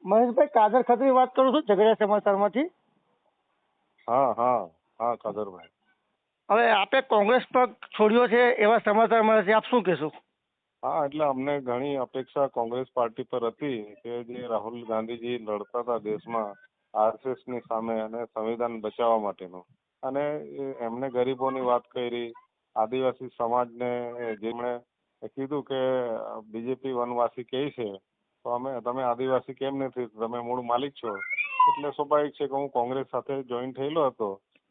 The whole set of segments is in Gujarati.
મહેશભાઈ, કાદર ખત્રી વાત કરું છું, ઝઘડિયા સમાચારમાંથી. હા હા હા કાદરભાઈ. હવે આપે કોંગ્રેસ પક્ષ છોડ્યો છે એવા સમાચાર મળે છે, આપ શું કહેશો? હા, એટલે અમને ઘણી અપેક્ષા કોંગ્રેસ પાર્ટી પર હતી કે જે રાહુલ ગાંધીજી લડતા હતા દેશમાં આરએસએસ ની સામે અને સંવિધાન બચાવવા માટેનું, અને એમને ગરીબોની વાત કરી, આદિવાસી સમાજને જેમણે કીધું કે બીજેપી વનવાસી કહે છે તો તમે આદિવાસી કેમ નથી, તમે મૂળ માલિક છો. એટલે સ્વાભાવિક છે કે હું કોંગ્રેસ સાથે જોઈન થયેલો હતો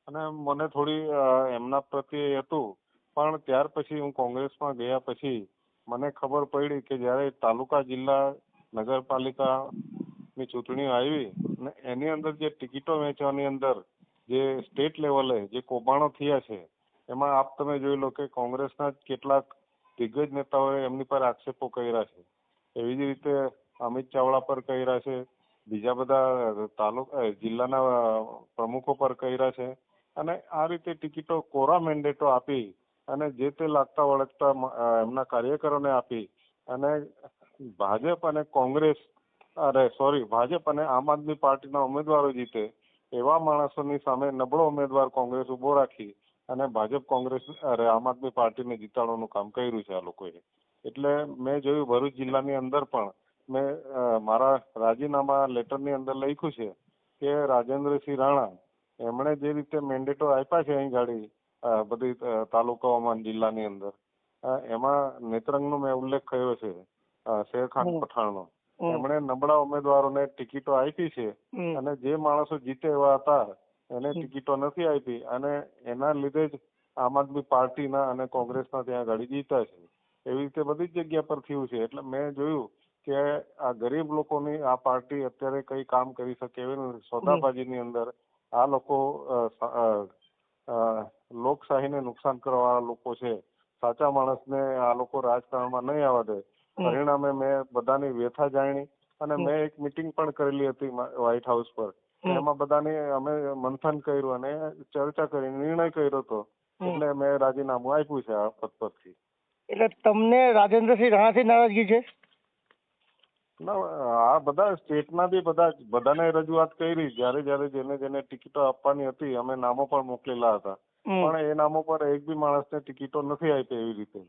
અને મને થોડી એમના પ્રત્યે હતું. પણ ત્યાર પછી હું કોંગ્રેસમાં ગયા પછી મને ખબર પડી કે જ્યારે તાલુકા, જિલ્લા, નગરપાલિકાની ચૂંટણીઓ આવી ને એની અંદર જે ટિકિટો વેચવાની અંદર જે સ્ટેટ લેવલે જે કૌભાંડો થયા છે એમાં આપ તમે જોઈ લો કે કોંગ્રેસના જ કેટલાક દિગ્ગજ નેતાઓએ એમની પર આક્ષેપો કર્યા છે. એવી જ રીતે અમિત ચાવડા પર કર્યા છે, બીજા બધા જિલ્લાના પ્રમુખો પર કર્યા છે, અને આ રીતે ટિકિટો કોરા મેન્ડેટો આપી અને જે તે લાગતા વળગતા એમના કાર્યકરોને આપી અને ભાજપ અને ભાજપ અને આમ આદમી પાર્ટીના ઉમેદવારો જીતે એવા માણસોની સામે નબળો ઉમેદવાર કોંગ્રેસ ઉભો રાખી અને આમ આદમી પાર્ટીને જીતાડવાનું કામ કર્યું છે આ લોકોએ. એટલે મેં જોયું ભરૂચ જિલ્લાની અંદર પણ મેં મારા રાજીનામા લેટરની અંદર લખ્યું છે કે રાજેન્દ્રસિંહ રાણા એમણે જે રીતે મેન્ડેટો આપ્યા છે અહીં ગાડી બધી તાલુકાઓમાં, જિલ્લાની અંદર, એમાં નેત્રંગનો મેં ઉલ્લેખ કર્યો છે, શેરખાન પઠાણનો. એમણે નબળા ઉમેદવારોને ટિકિટો આપી છે અને જે માણસો જીતે એવા હતા એને ટિકિટો નથી આપી અને એના લીધે જ આમ આદમી પાર્ટીના અને કોંગ્રેસના ત્યાં ગાડી જીતા છે. એવી રીતે બધી જ જગ્યા પર થયું છે. એટલે મેં જોયું કે આ ગરીબ લોકોની આ પાર્ટી અત્યારે કઈ કામ કરી શકે એવી નથી. સોદાબાજીની અંદર આ લોકો લોકશાહીને નુકસાન કરવાવાળા લોકો છે. સાચા માણસને આ લોકો રાજકારણમાં નહીં આવવા દે. પરિણામે મેં બધાની વ્યથા જાણી અને મેં એક મિટિંગ પણ કરેલી હતી વ્હાઇટ હાઉસ પર. એમાં બધાની અમે મંથન કર્યું અને ચર્ચા કરી, નિર્ણય કર્યો હતો. એટલે મેં રાજીનામું આપ્યું છે આ પદ પરથી. એટલે તમને રાજેન્દ્રસિંહ રાણાથી નારાજગી છે? આ બધા સ્ટેટના બી બધાને રજૂઆત કરી. જયારે જેને ટિકિટો આપવાની હતી અમે નામો પણ મોકલેલા હતા, પણ એ નામો પર એક બી માણસને ટિકિટો નથી આપી એવી રીતે.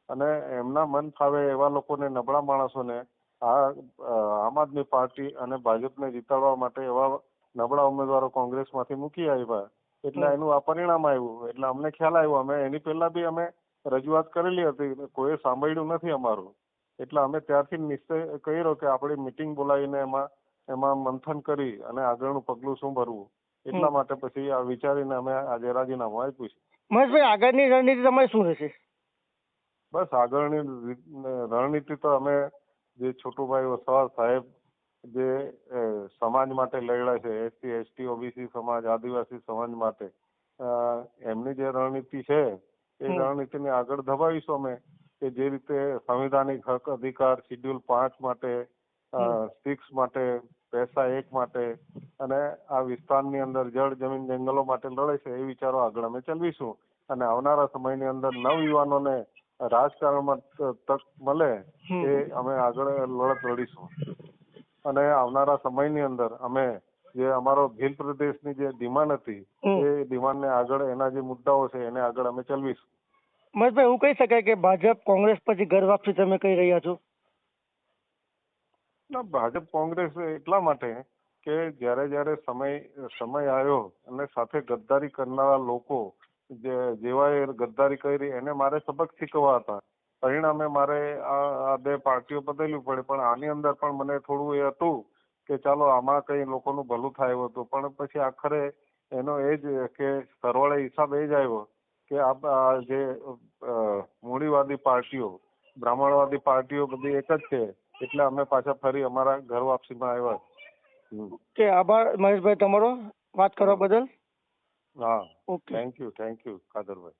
અને એમના મન ફાવે એવા લોકોને, નબળા માણસોને આમ આદમી પાર્ટી અને ભાજપને જીતાડવા માટે એવા નબળા ઉમેદવારો કોંગ્રેસમાંથી મૂકી આવ્યા. એટલે એનું આ પરિણામ આવ્યું. એટલે અમને ખ્યાલ આવ્યો. અમે એની પહેલા બી અમે રજૂઆત કરેલી હતી, કોઈએ સાંભળ્યું નથી અમારું. એટલે અમે ત્યારથી નિશ્ચય કર્યો કે આપણે મિટિંગ બોલાવીને એમાં મંથન કરી અને આગળનું પગલું શું ભરવું. એટલા માટે પછી આ વિચારીને અમે આજે રાજીનામું આપ્યું છે. મહેશભાઈ, આગળની રણનીતિ તમારી શું રહેશે? બસ આગળની રણનીતિ તો અમે જે છોટુભાઈ વસાવા સાહેબ જે સમાજ માટે લડ્યા છે, એસસી, એસટી, ઓબીસી સમાજ, આદિવાસી સમાજ માટે, એમની જે રણનીતિ છે એ રણનીતિને આગળ ધપાવીશું અમે. કે જે રીતે સંવિધાનિક હક અધિકાર, શિડ્યુલ 5 માટે, 6 માટે, પૈસા 1 માટે અને આ વિસ્તારની અંદર જળ, જમીન, જંગલો માટે લડે છે એ વિચારો આગળ અમે ચલાવીશું. અને આવનારા સમયની અંદર નવયુવાનોને રાજકારણમાં તક મળે એ અમે આગળ લડત લડીશું. અને આવનારા સમયની અંદર અમે જે અમારો ભીલ પ્રદેશની જે ડિમાન્ડ હતી એ ડિમાન્ડને આગળ, એના જે મુદ્દાઓ છે એને આગળ અમે ચલાવીશું. મહેશભાઈ, એવું કહી શકાય કે ભાજપ કોંગ્રેસ પછી ઘર વાપસી તમે કહી રહ્યા છો? ભાજપ કોંગ્રેસ એટલા માટે કે જયારે સમય આવ્યો અને સાથે ગદ્દારી કરનારા લોકો જેવાએ ગદ્દારી કરી એને મારે સબક શીખવા હતા. પરિણામે મારે આ બે પાર્ટીઓ બદલવી પડે. પણ આની અંદર પણ મને થોડું એ હતું કે ચાલો આમાં કઈ લોકોનું ભલું થાય એવું હતું. પણ પછી આખરે એનો એ જ કે સરવાળે હિસાબ એ જ આવ્યો કે આ જે મૂડીવાદી પાર્ટીઓ, બ્રાહ્મણવાદી પાર્ટીઓ બધી એક જ છે. એટલે અમે પાછા ફરી અમારા ઘર વાપસીમાં આવ્યા. કે આભાર મહેશભાઈ તમારો વાત કરવા બદલ. હા, થેન્ક યુ કાદરભાઈ.